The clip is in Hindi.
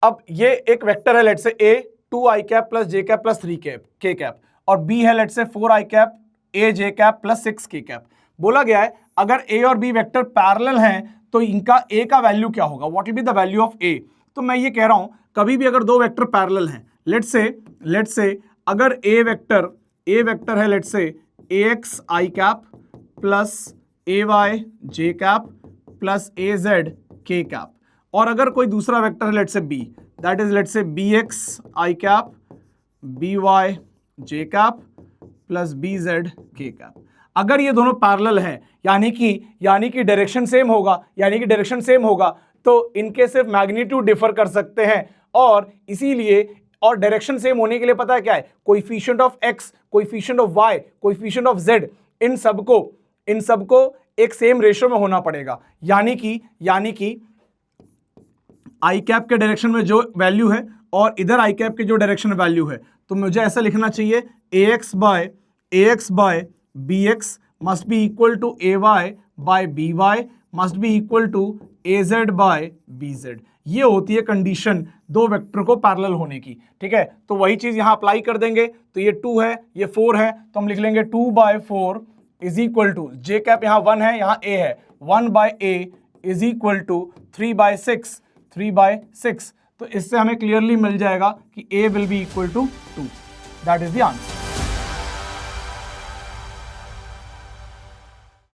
अब ये एक वेक्टर है, let's say A 2 I cap plus J cap plus 3 cap के कैप, और बी है let's say 4 I cap A J cap plus 6 के कैप। बोला गया है अगर ए और बी वेक्टर पैरेलल हैं तो इनका ए का वैल्यू क्या होगा, what will be the value of A. तो मैं ये कह रहा हूं कभी भी अगर दो वेक्टर पैरेलल हैं, लेट्स से अगर ए वेक्टर है let's say ax I cap plus ay J cap plus az के कैप, और अगर कोई दूसरा वेक्टर है let's say b, that is let's say bx I cap by J cap plus bz के कैप। अगर ये दोनों पैरेलल हैं यानी कि डायरेक्शन सेम होगा, तो इनके सिर्फ मैग्नीट्यूड डिफर कर सकते हैं, और इसीलिए और डायरेक्शन सेम होने के लिए पता है क्या है, coefficient of x, coefficient of y, coefficient of z, इन सबको एक सेम रेशियो में होना पड़ेगा। यानी कि आई कैप के डायरेक्शन में जो वैल्यू है और इधर आई कैप के जो डायरेक्शन में वैल्यू है, तो मुझे ऐसा लिखना चाहिए ax by bx must be equal to ay by by must be equal to az by bz। ये होती है कंडीशन दो वेक्टर को पैरेलल होने की, ठीक है। तो वही चीज यहां अप्लाई कर देंगे, तो ये 2 है ये 4 है, तो हम लिख लेंगे 2/4 is equal to J cap यहाँ 1 है यहाँ a है, 1/a इज इक्वल टू 3/6। तो इससे हमें क्लियरली मिल जाएगा कि a will be equal to 2। That is the answer.